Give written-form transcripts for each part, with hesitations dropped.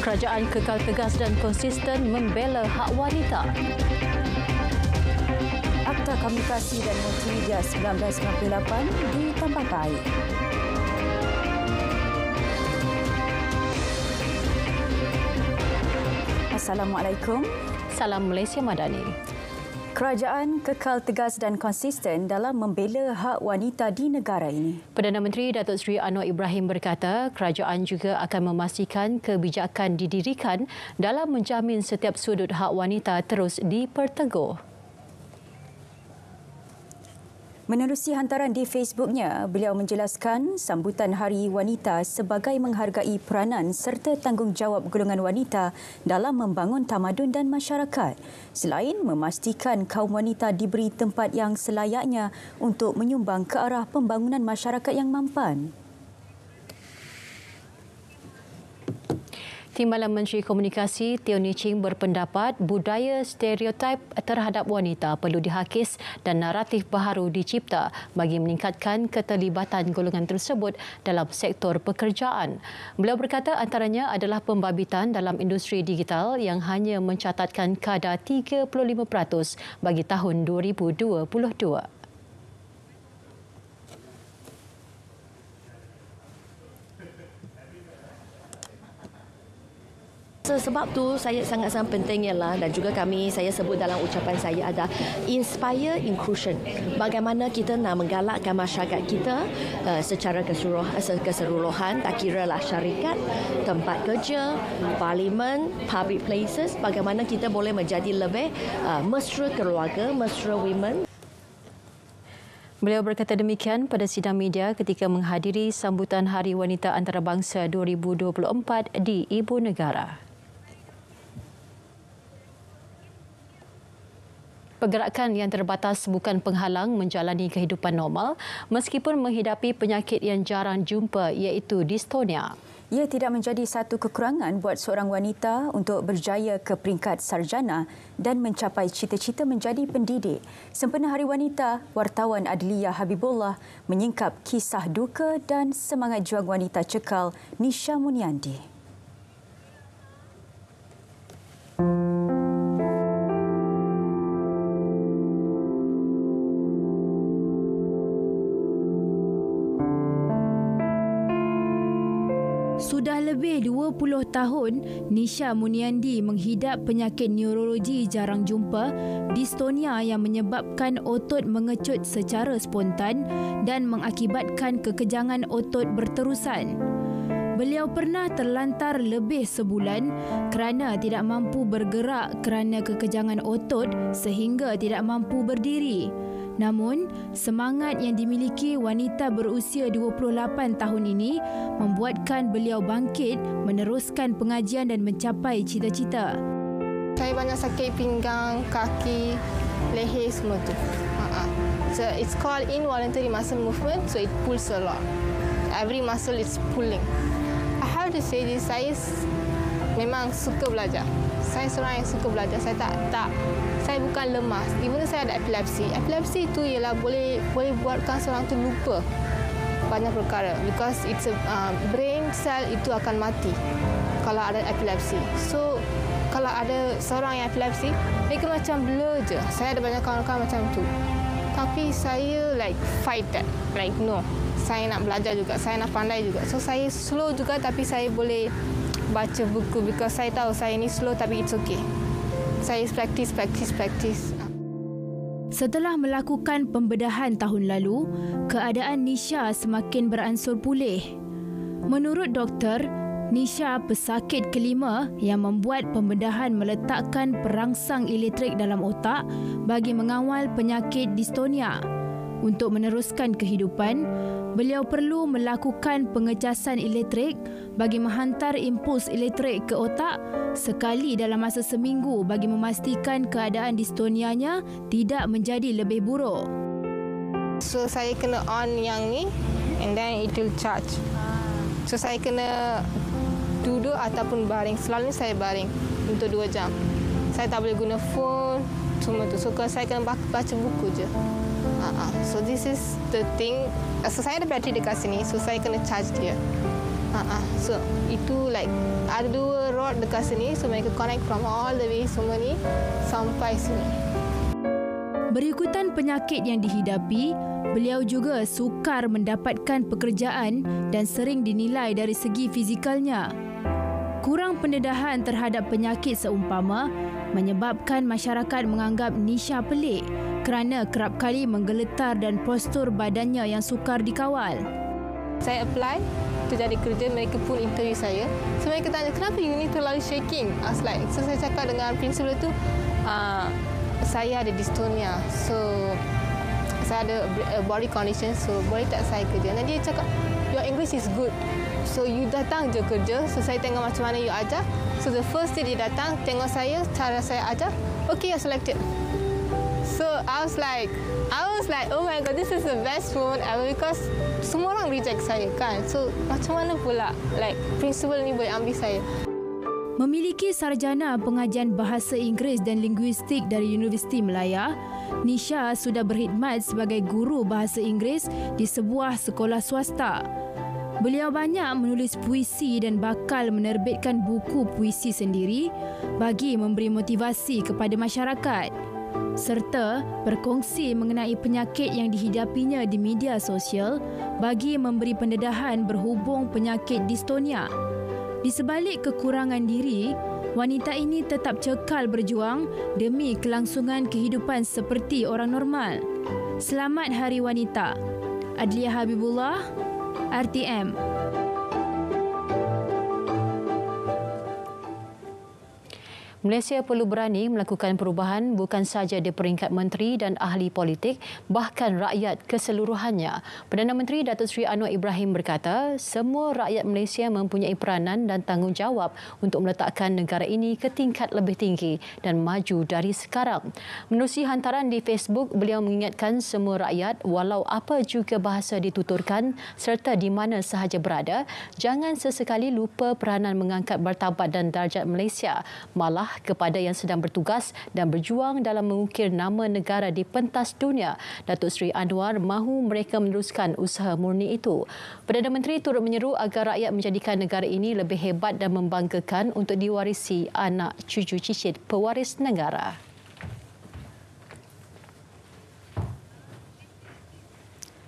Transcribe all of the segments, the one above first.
Kerajaan kekal tegas dan konsisten membela hak wanita. Akta Komunikasi dan Multimedia 1998 ditambah baik. Assalamualaikum. Salam Malaysia Madani. Kerajaan kekal tegas dan konsisten dalam membela hak wanita di negara ini. Perdana Menteri Datuk Seri Anwar Ibrahim berkata, kerajaan juga akan memastikan kebijakan didirikan dalam menjamin setiap sudut hak wanita terus diperteguh. Menerusi hantaran di Facebooknya, beliau menjelaskan sambutan Hari Wanita sebagai menghargai peranan serta tanggungjawab golongan wanita dalam membangun tamadun dan masyarakat, selain memastikan kaum wanita diberi tempat yang selayaknya untuk menyumbang ke arah pembangunan masyarakat yang mampan. Timbalan Menteri Komunikasi Teo Nii Ching berpendapat budaya stereotip terhadap wanita perlu dihakis dan naratif baharu dicipta bagi meningkatkan keterlibatan golongan tersebut dalam sektor pekerjaan. Beliau berkata antaranya adalah pembabitan dalam industri digital yang hanya mencatatkan kadar 35% bagi tahun 2022. Sebab tu saya sangat-sangat penting ialah dan juga saya sebut dalam ucapan saya ada inspire inclusion. Bagaimana kita nak menggalakkan masyarakat kita secara keseluruhan, tak kiralah syarikat, tempat kerja, parlimen, public places, bagaimana kita boleh menjadi lebih mesra keluarga, mesra women. Beliau berkata demikian pada sidang media ketika menghadiri sambutan Hari Wanita Antarabangsa 2024 di Ibu Negara. Pergerakan yang terbatas bukan penghalang menjalani kehidupan normal meskipun menghidapi penyakit yang jarang jumpa iaitu dystonia. Ia tidak menjadi satu kekurangan buat seorang wanita untuk berjaya ke peringkat sarjana dan mencapai cita-cita menjadi pendidik. Sempena Hari Wanita, wartawan Adliyah Habibullah menyingkap kisah duka dan semangat juang wanita cekal Nisha Muniandi. Sudah lebih 20 tahun, Nisha Muniandi menghidap penyakit neurologi jarang jumpa, dystonia yang menyebabkan otot mengecut secara spontan dan mengakibatkan kekejangan otot berterusan. Beliau pernah terlantar lebih sebulan kerana tidak mampu bergerak kerana kekejangan otot sehingga tidak mampu berdiri. Namun, semangat yang dimiliki wanita berusia 28 tahun ini membuatkan beliau bangkit, meneruskan pengajian dan mencapai cita-cita. Saya banyak sakit pinggang, kaki, leher semua tu. So it's called involuntary muscle movement, so it pulls a lot. Every muscle is pulling. I have to say this, saya memang suka belajar. Saya seorang yang suka belajar. Saya bukan lemah. Even saya ada epilepsi. Epilepsi itu ialah boleh buatkan seorang tu lupa banyak perkara. Because it's a brain cell itu akan mati kalau ada epilepsi. So kalau ada seorang yang epilepsi, mereka macam blur je. Saya ada banyak kawan-kawan macam tu. Tapi saya fight that. No. Saya nak belajar juga. Saya nak pandai juga. So saya slow juga tapi saya boleh baca buku because saya tahu saya ini slow tapi it's okay. Saya practice. Setelah melakukan pembedahan tahun lalu, keadaan Nisha semakin beransur pulih. Menurut doktor, Nisha pesakit kelima yang membuat pembedahan meletakkan perangsang elektrik dalam otak bagi mengawal penyakit dystonia. Untuk meneruskan kehidupan, beliau perlu melakukan pengecasan elektrik bagi menghantar impuls elektrik ke otak sekali dalam masa seminggu bagi memastikan keadaan dystonianya tidak menjadi lebih buruk. So saya kena on yang ni and then it will charge. So saya kena duduk ataupun baring. Selalu saya baring untuk 2 jam. Saya tak boleh guna phone, semua tu. So saya kena baca buku je. So this is the thing. So saya ada bateri dekat sini, so saya kena charge dia. So itu like ada 2 rod dekat sini, so mereka connect from all the way semua ni sampai sini. Berikutan penyakit yang dihidapi, beliau juga sukar mendapatkan pekerjaan dan sering dinilai dari segi fizikalnya. Kurang pendedahan terhadap penyakit seumpama menyebabkan masyarakat menganggap Nisha pelik kerana kerap kali menggeletar dan postur badannya yang sukar dikawal. Saya apply untuk jadi kerja, mereka pun interview saya. So mereka tanya, kenapa you ni terlalu shaking? I was like, so saya cakap dengan principal tu, saya ada dystonia. So saya ada body condition, so boleh tak saya kerja? Dan dia cakap, your English is good. So you datang je kerja, so saya tengok macam mana you ajar. So the first day dia datang, tengok saya, cara saya ajar, okay, you're selected. So I was like, oh my god, this is the best moment ever because semua orang reject saya kan. So macam mana pula like principal ni boleh ambil saya? Memiliki sarjana pengajian bahasa Inggeris dan linguistik dari Universiti Melaya, Nisha sudah berkhidmat sebagai guru bahasa Inggeris di sebuah sekolah swasta. Beliau banyak menulis puisi dan bakal menerbitkan buku puisi sendiri bagi memberi motivasi kepada masyarakat, serta berkongsi mengenai penyakit yang dihidapinya di media sosial bagi memberi pendedahan berhubung penyakit dystonia. Di sebalik kekurangan diri, wanita ini tetap kekal berjuang demi kelangsungan kehidupan seperti orang normal. Selamat Hari Wanita. Adlia Habibullah, RTM. Malaysia perlu berani melakukan perubahan bukan sahaja di peringkat menteri dan ahli politik, bahkan rakyat keseluruhannya. Perdana Menteri Datuk Seri Anwar Ibrahim berkata, semua rakyat Malaysia mempunyai peranan dan tanggungjawab untuk meletakkan negara ini ke tingkat lebih tinggi dan maju dari sekarang. Menerusi hantaran di Facebook, beliau mengingatkan semua rakyat, walau apa juga bahasa dituturkan serta di mana sahaja berada, jangan sesekali lupa peranan mengangkat martabat dan darjat Malaysia, malah kepada yang sedang bertugas dan berjuang dalam mengukir nama negara di pentas dunia. Datuk Seri Anwar mahu mereka meneruskan usaha murni itu. Perdana Menteri turut menyeru agar rakyat menjadikan negara ini lebih hebat dan membanggakan untuk diwarisi anak cucu cicit pewaris negara.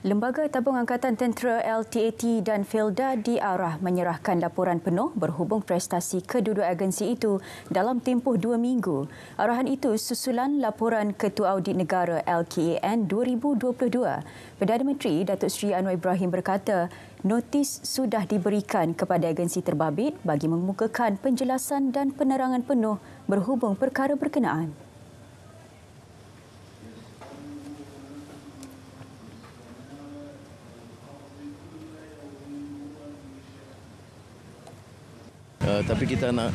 Lembaga Tabung Angkatan Tentera LTAT dan Felda diarah menyerahkan laporan penuh berhubung prestasi kedua-dua agensi itu dalam tempoh 2 minggu. Arahan itu susulan laporan Ketua Audit Negara LKAN 2022. Perdana Menteri Datuk Seri Anwar Ibrahim berkata, notis sudah diberikan kepada agensi terbabit bagi mengemukakan penjelasan dan penerangan penuh berhubung perkara berkenaan. Tapi kita nak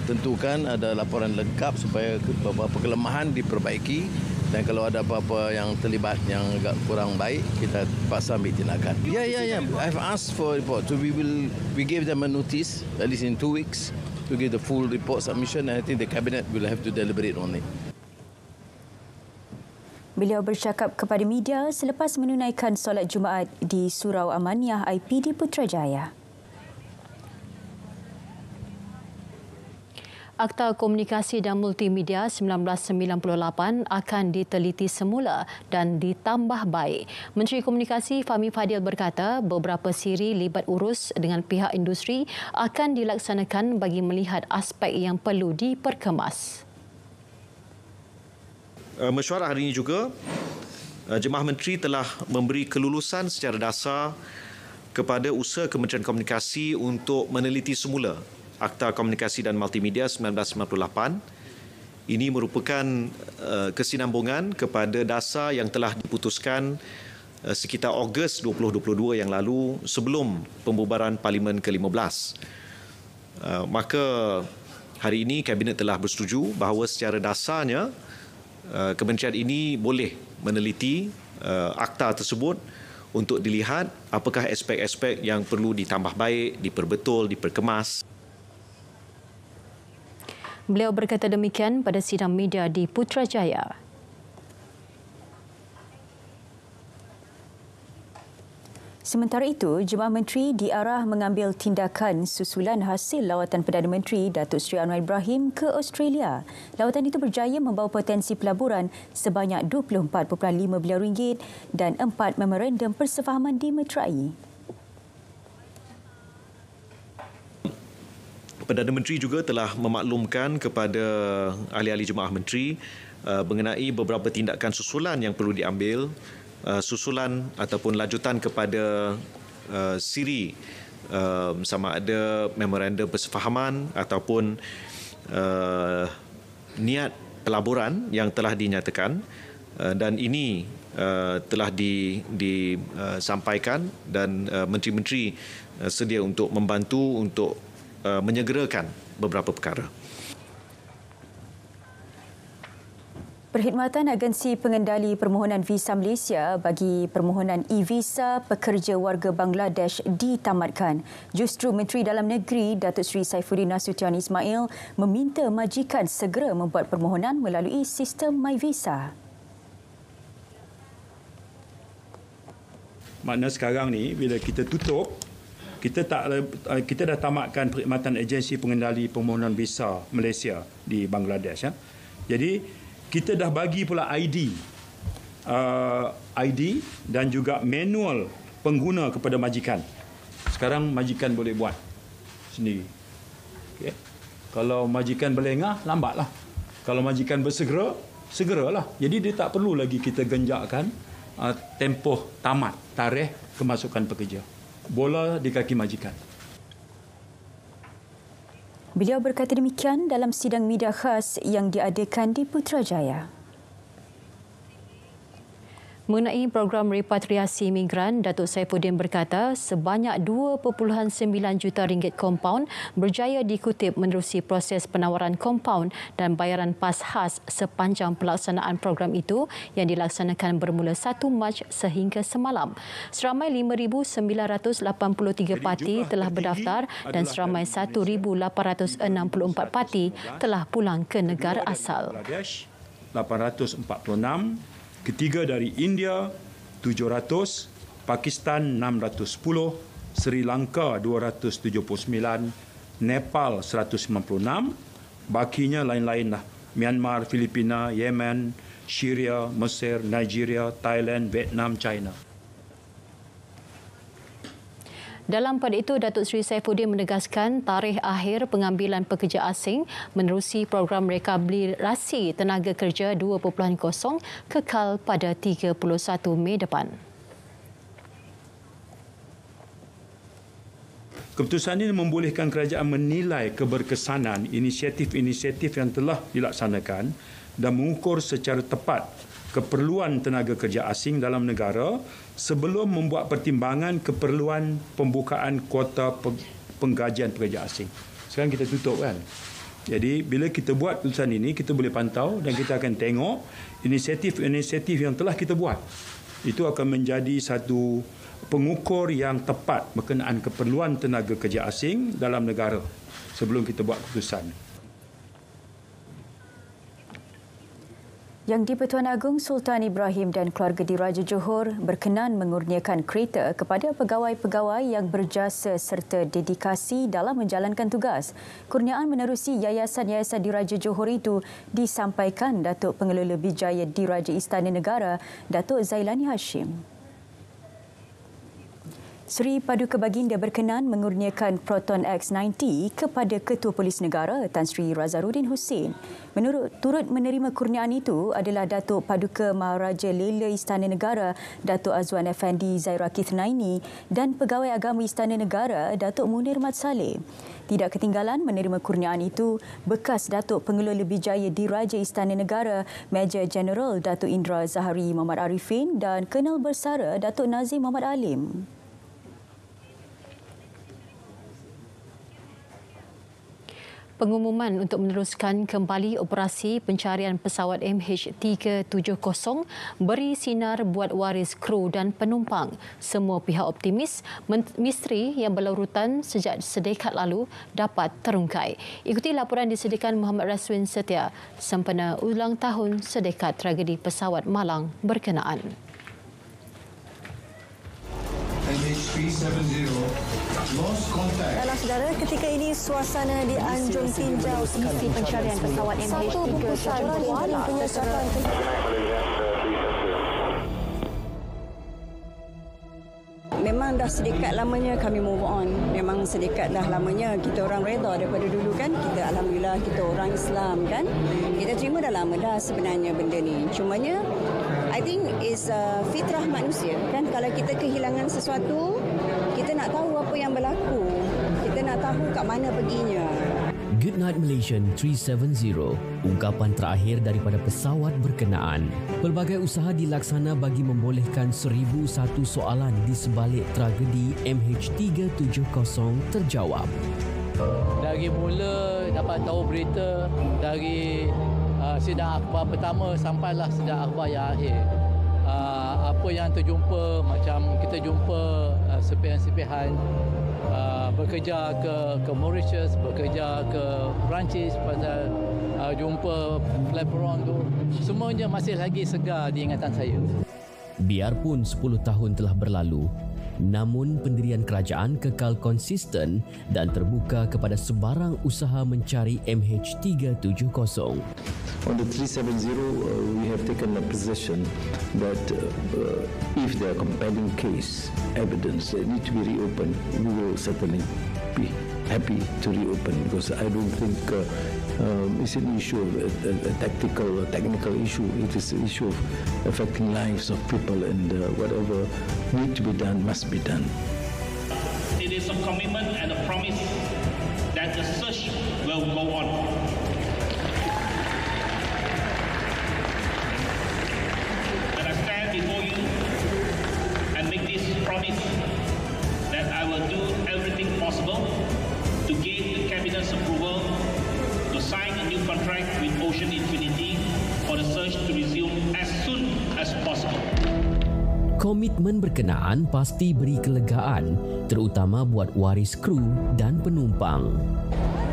tentukan ada laporan lengkap supaya beberapa kelemahan diperbaiki dan kalau ada apa-apa yang terlibat yang agak kurang baik, kita paksa ambil tindakan. Ya. I've asked for a report. So we gave them a notice, at least in 2 weeks, to give the full report submission, and I think the Cabinet will have to deliberate on it. Beliau bercakap kepada media selepas menunaikan solat Jumaat di Surau Amaniah IPD Putrajaya. Akta Komunikasi dan Multimedia 1998 akan diteliti semula dan ditambah baik. Menteri Komunikasi Fahmi Fadil berkata beberapa siri libat urus dengan pihak industri akan dilaksanakan bagi melihat aspek yang perlu diperkemas. Mesyuarat hari ini juga, Jemaah Menteri telah memberi kelulusan secara dasar kepada usaha Kementerian Komunikasi untuk meneliti semula Akta Komunikasi dan Multimedia 1998. Ini merupakan kesinambungan kepada dasar yang telah diputuskan sekitar Ogos 2022 yang lalu sebelum pembubaran Parlimen ke-15. Maka hari ini Kabinet telah bersetuju bahawa secara dasarnya kementerian ini boleh meneliti akta tersebut untuk dilihat apakah aspek-aspek yang perlu ditambah baik, diperbetul, diperkemas. Beliau berkata demikian pada sidang media di Putrajaya. Sementara itu, Jemaah Menteri diarah mengambil tindakan susulan hasil lawatan Perdana Menteri Datuk Seri Anwar Ibrahim ke Australia. Lawatan itu berjaya membawa potensi pelaburan sebanyak 24.5 bilion ringgit dan 4 memorandum persefahaman dimeterai. Perdana Menteri juga telah memaklumkan kepada ahli-ahli Jemaah Menteri mengenai beberapa tindakan susulan yang perlu diambil, susulan ataupun lanjutan kepada siri sama ada memorandum persefahaman ataupun niat pelaburan yang telah dinyatakan, dan ini telah disampaikan dan menteri-menteri sedia untuk membantu untuk menyegerakan beberapa perkara. Perkhidmatan Agensi Pengendali Permohonan Visa Malaysia bagi permohonan e-visa pekerja warga Bangladesh ditamatkan. Justru Menteri Dalam Negeri Datuk Seri Saifuddin Nasution Ismail meminta majikan segera membuat permohonan melalui sistem MyVisa. Makna sekarang ni bila kita tutup, kita dah tamatkan perkhidmatan Agensi Pengendali Permohonan Visa Malaysia di Bangladesh. Ya. Jadi kita dah bagi pula ID dan juga manual pengguna kepada majikan. Sekarang majikan boleh buat sendiri. Okay. Kalau majikan berlengah, lambatlah. Kalau majikan bersegera, segeralah. Jadi dia tak perlu lagi kita genjakkan tempoh tamat, tarikh kemasukan pekerja. Bola di kaki majikan. Beliau berkata demikian dalam sidang media khas yang diadakan di Putrajaya. Mengenai program repatriasi migran, Datuk Saifuddin berkata sebanyak 2.9 juta ringgit kompaun berjaya dikutip menerusi proses penawaran kompaun dan bayaran pas khas sepanjang pelaksanaan program itu yang dilaksanakan bermula 1 Mac sehingga semalam. Seramai 5,983 parti telah berdaftar dan seramai 1,864 parti telah pulang ke negara asal. 846, ketiga dari India 700, Pakistan 610, Sri Lanka 279, Nepal 196, bakinya lain-lain lah. Myanmar, Filipina, Yemen, Syria, Mesir, Nigeria, Thailand, Vietnam, China. Dalam pada itu, Datuk Seri Saifuddin menegaskan tarikh akhir pengambilan pekerja asing menerusi program rekablirasi tenaga kerja 2.0 kekal pada 31 Mei depan. Keputusan ini membolehkan kerajaan menilai keberkesanan inisiatif-inisiatif yang telah dilaksanakan dan mengukur secara tepat keperluan tenaga kerja asing dalam negara sebelum membuat pertimbangan keperluan pembukaan kuota penggajian pekerja asing. Sekarang kita tutup kan. Jadi bila kita buat keputusan ini, kita boleh pantau dan kita akan tengok inisiatif-inisiatif yang telah kita buat. Itu akan menjadi satu pengukur yang tepat berkenaan keperluan tenaga kerja asing dalam negara sebelum kita buat keputusan. Yang di-Pertuan Agong Sultan Ibrahim dan keluarga Diraja Johor berkenan mengurniakan kereta kepada pegawai-pegawai yang berjasa serta dedikasi dalam menjalankan tugas. Kurniaan menerusi Yayasan-Yayasan Diraja Johor itu disampaikan Datuk Pengelola Bijaya Diraja Istana Negara, Datuk Zailani Hashim. Seri Paduka Baginda berkenan mengurniakan Proton X90 kepada Ketua Polis Negara Tan Sri Razarudin Hussein. Turut menerima kurniaan itu adalah Datuk Paduka Maharaja Lela Istana Negara Datuk Azwan Effendi Zairakith Naini dan Pegawai Agama Istana Negara Datuk Munir Mat Saleh. Tidak ketinggalan menerima kurniaan itu bekas Datuk Pengelola Bijaya Diraja Istana Negara Major Jeneral Datuk Indra Zahari Muhammad Arifin dan Kenal Bersara Datuk Nazim Muhammad Alim. Pengumuman untuk meneruskan kembali operasi pencarian pesawat MH370 beri sinar buat waris kru dan penumpang. Semua pihak optimis misteri yang berlarutan sejak sedekad lalu dapat terungkai. Ikuti laporan disediakan Muhammad Raswin Setia sempena ulang tahun sedekad tragedi pesawat Malang berkenaan. Dalam saudara, ketika ini suasana di Anjung tinjau misi pencarian pesawat MH370 penyelesaian. Memang dah sedikit lamanya kami move on. Memang sedikit dah lamanya kita orang reda daripada dulu kan. Kita alhamdulillah kita orang Islam kan. Kita terima dah lama dah sebenarnya benda ni. Cumanya I think is fitrah manusia kan. Kalau kita kehilangan sesuatu, kita nak tahu apa yang berlaku. Kita nak tahu kat mana perginya. Goodnight Malaysian 370, ungkapan terakhir daripada pesawat berkenaan. Pelbagai usaha dilaksana bagi membolehkan 1001 soalan di sebalik tragedi MH370 terjawab. Dari mula dapat tahu berita dari sidang akhbar pertama sampailah sidang akhbar yang akhir. Apa yang terjumpa, macam kita jumpa sepihan-sepihan bekerja ke Mauritius, bekerja ke Perancis, pasal jumpa flaperon tu, semuanya masih lagi segar di ingatan saya. Biarpun 10 tahun telah berlalu, namun pendirian kerajaan kekal konsisten dan terbuka kepada sebarang usaha mencari MH370. On the 370, we have taken a position that if there are compelling case evidence that need to be reopened, we will certainly be happy to reopen, because I don't think it's an issue of a tactical or technical issue. It is an issue of affecting lives of people, and whatever need to be done must be done. It is a commitment and a promise that the search will go on. And I stand before you and make this promise that I will do everything possible to gain the Cabinet's approval to sign a new contract with Ocean Infinity for the search to resume as soon as possible. Komitmen berkenaan pasti beri kelegaan, terutama buat waris kru dan penumpang.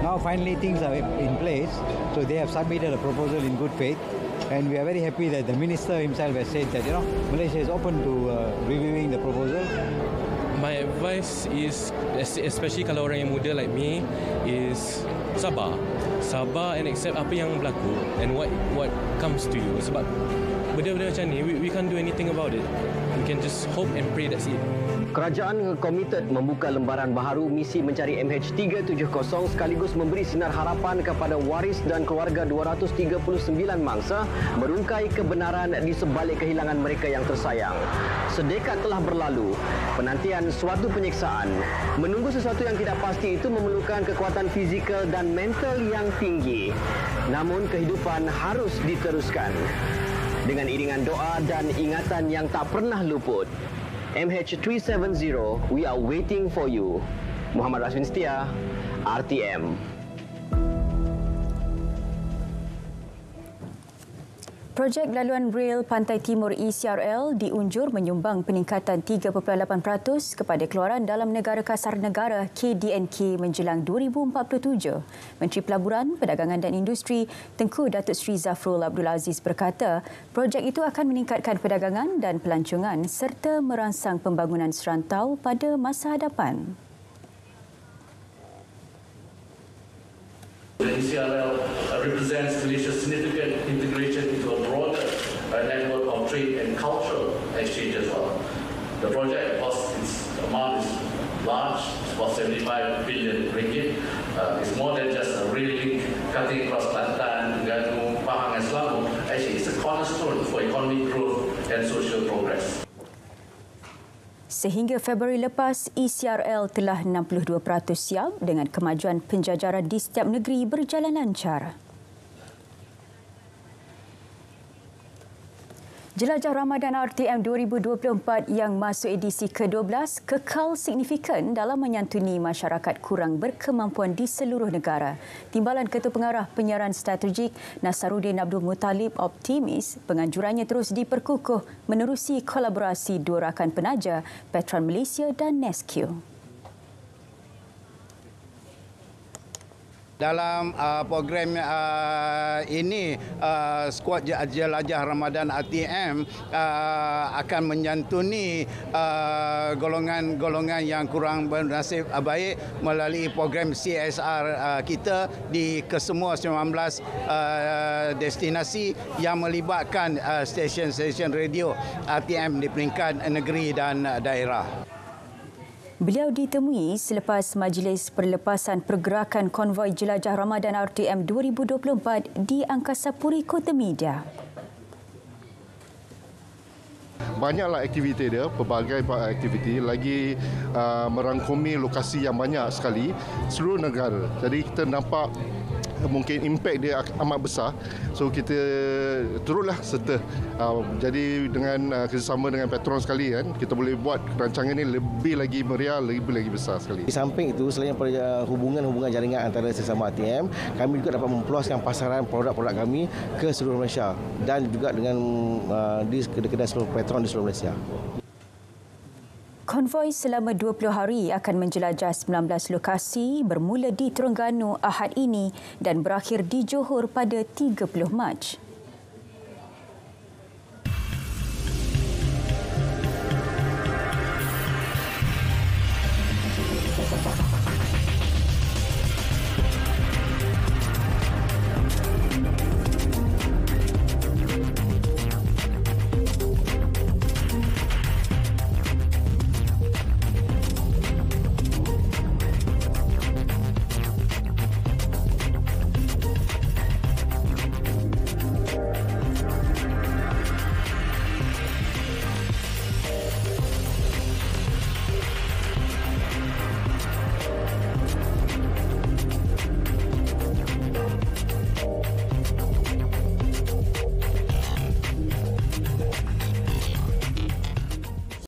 Now finally things are in place, so they have submitted a proposal in good faith, and we are very happy that the minister himself has said that Malaysia is open to reviewing the proposal. My advice is, especially kalau orang yang muda like me, is sabar and accept apa yang berlaku and what comes to you. Sebab benda-benda macam ni, we can't do anything about it. We can just hope and pray, that's it. Kerajaan komited membuka lembaran baharu misi mencari MH370 sekaligus memberi sinar harapan kepada waris dan keluarga 239 mangsa merungkai kebenaran di sebalik kehilangan mereka yang tersayang. Sedekad telah berlalu, penantian suatu penyiksaan. Menunggu sesuatu yang tidak pasti itu memerlukan kekuatan fizikal dan mental yang tinggi. Namun kehidupan harus diteruskan dengan iringan doa dan ingatan yang tak pernah luput. MH370, we are waiting for you. Muhammad Rasmin Setia, RTM. Projek laluan rel Pantai Timur ECRL diunjur menyumbang peningkatan 3.8% kepada keluaran dalam negara kasar negara KDNK menjelang 2047. Menteri Pelaburan, Perdagangan dan Industri Tengku Datuk Seri Zafrul Abdul Aziz berkata, projek itu akan meningkatkan perdagangan dan pelancongan serta merangsang pembangunan serantau pada masa hadapan. The ECRL represents Malaysia's significant integration into a broader network of trade and cultural exchange as well. The project, of course, its amount is large, it's about 75 billion ringgit. It's more than just a rail link cutting across Kelantan, Terengganu, Pahang and Selangor. Actually, it's a cornerstone for economic growth and social progress. Sehingga Februari lepas, ECRL telah 62% siap dengan kemajuan penjajaran di setiap negeri berjalan lancar. Jelajah Ramadan RTM 2024 yang masuk edisi ke-12 kekal signifikan dalam menyantuni masyarakat kurang berkemampuan di seluruh negara. Timbalan Ketua Pengarah Penyiaran Strategik Nasaruddin Abdul Muttalib optimis penganjurannya terus diperkukuh menerusi kolaborasi dua rakan penaja Petron Malaysia dan Nescue. Dalam program ini, skuad jelajah Ramadan RTM akan menyantuni golongan-golongan yang kurang bernasib baik melalui program CSR kita di kesemua 19 destinasi yang melibatkan stesen-stesen radio RTM di peringkat negeri dan daerah. Beliau ditemui selepas Majlis Perlepasan Pergerakan Konvoi Jelajah Ramadan RTM 2024 di Angkasa Puri Kota Media. Banyaklah aktiviti dia, pelbagai aktiviti, lagi merangkumi lokasi yang banyak sekali seluruh negara. Jadi kita nampak mungkin impak dia amat besar. So kita turutlah serta. Jadi dengan kerjasama dengan Petron sekali kan, kita boleh buat rancangan ini lebih lagi meriah, lebih lagi besar sekali. Di samping itu, selain hubungan jaringan antara sesama RTM, kami juga dapat mempeluaskan pasaran produk-produk kami ke seluruh Malaysia dan juga dengan di kedai Petron di seluruh Malaysia. Konvoi selama 20 hari akan menjelajah 19 lokasi bermula di Terengganu Ahad ini dan berakhir di Johor pada 30 Mac.